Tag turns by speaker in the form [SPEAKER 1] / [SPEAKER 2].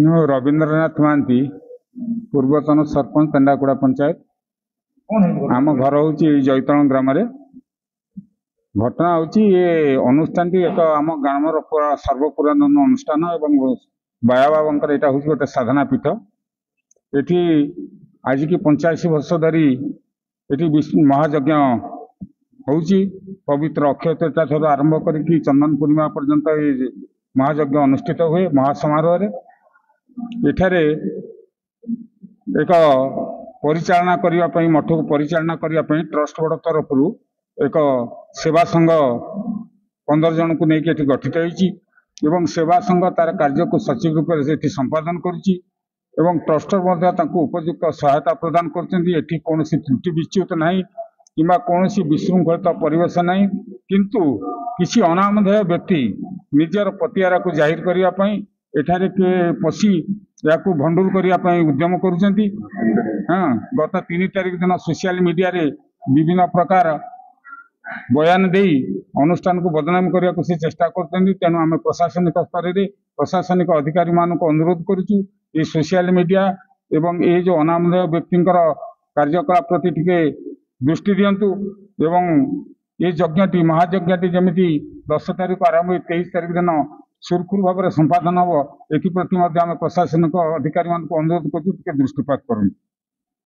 [SPEAKER 1] ମୁଁ ରବୀନ୍ଦ୍ରନାଥ ମହାନ୍ତି, ପୂର୍ବତନ ସରପଞ୍ଚ କେନ୍ଦ୍ରାପଡ଼ା ପଞ୍ଚାୟତ। ଆମ ଘର ହେଉଛି ଜୈତଣ ଗ୍ରାମରେ। ଘଟଣା ହେଉଛି ଏ ଅନୁଷ୍ଠାନଟି ଏକ ଆମ ଗ୍ରାମର ସର୍ବପୁରାତନ ଅନୁଷ୍ଠାନ ଏବଂ ବାୟା ବାବାଙ୍କର ଏଇଟା ହେଉଛି ଗୋଟେ ସାଧନା ପୀଠ। ଏଠି ଆଜିକି 85 ବର୍ଷ ଧରି ଏଠି ମହାଯଜ୍ଞ ହେଉଛି। ପବିତ୍ର ଅକ୍ଷୟ ତୃତୀୟା ଠାରୁ ଆରମ୍ଭ କରିକି ଚନ୍ଦନ ପୂର୍ଣ୍ଣିମା ପର୍ଯ୍ୟନ୍ତ ଏ ମହାଯଜ୍ଞ ଅନୁଷ୍ଠିତ ହୁଏ ମହାସମାରୋହରେ। ଏଠାରେ ଏକ ପରିଚାଳନା କରିବା ପାଇଁ, ମଠକୁ ପରିଚାଳନା କରିବା ପାଇଁ ଟ୍ରଷ୍ଟ ବୋର୍ଡ ତରଫରୁ ଏକ ସେବା ସଂଘ 15 ଜଣଙ୍କୁ ନେଇକି ଏଠି ଗଠିତ ହୋଇଛି ଏବଂ ସେବା ସଂଘ ତାର କାର୍ଯ୍ୟକୁ ସଠିକ ରୂପରେ ଏଠି ସମ୍ପାଦନ କରୁଛି ଏବଂ ଟ୍ରଷ୍ଟର ମଧ୍ୟ ତାଙ୍କୁ ଉପଯୁକ୍ତ ସହାୟତା ପ୍ରଦାନ କରୁଛନ୍ତି। ଏଠି କୌଣସି ତ୍ରୁଟି ବିଚ୍ୟୁତ ନାହିଁ କିମ୍ବା କୌଣସି ବିଶୃଙ୍ଖଳିତ ପରିବେଶ ନାହିଁ, କିନ୍ତୁ କିଛି ଅନାମଧେୟ ବ୍ୟକ୍ତି ନିଜର ପ୍ରତିହାରକୁ ଜାହିର କରିବା ପାଇଁ ଏଠାରେ କିଏ ପଶି ଏହାକୁ ଭଣ୍ଡୁର କରିବା ପାଇଁ ଉଦ୍ୟମ କରୁଛନ୍ତି। ଗତ 3 ତାରିଖ ଦିନ ସୋସିଆଲ ମିଡ଼ିଆରେ ବିଭିନ୍ନ ପ୍ରକାର ବୟାନ ଦେଇ ଅନୁଷ୍ଠାନକୁ ବଦନାମ କରିବାକୁ ସେ ଚେଷ୍ଟା କରୁଛନ୍ତି। ତେଣୁ ଆମେ ପ୍ରଶାସନିକ ସ୍ତରରେ ପ୍ରଶାସନିକ ଅଧିକାରୀମାନଙ୍କୁ ଅନୁରୋଧ କରୁଛୁ, ଏ ସୋସିଆଲ ମିଡ଼ିଆ ଏବଂ ଏ ଯେଉଁ ଅନାମଧେୟ ବ୍ୟକ୍ତିଙ୍କର କାର୍ଯ୍ୟକଳାପ ପ୍ରତି ଟିକେ ଦୃଷ୍ଟି ଦିଅନ୍ତୁ ଏବଂ ଏ ଯଜ୍ଞଟି ମହାଯଜ୍ଞଟି ଯେମିତି 10 ତାରିଖ ଆରମ୍ଭ ହୋଇ 23 ତାରିଖ ଦିନ ସୁରୁଖୁରୁ ଭାବରେ ସମ୍ପାଦନ ହେବ, ଏଥିପ୍ରତି ମଧ୍ୟ ଆମେ ପ୍ରଶାସନିକ ଅଧିକାରୀମାନଙ୍କୁ ଅନୁରୋଧ କରୁଛୁ ଟିକେ ଦୃଷ୍ଟିପାତ କରନ୍ତୁ।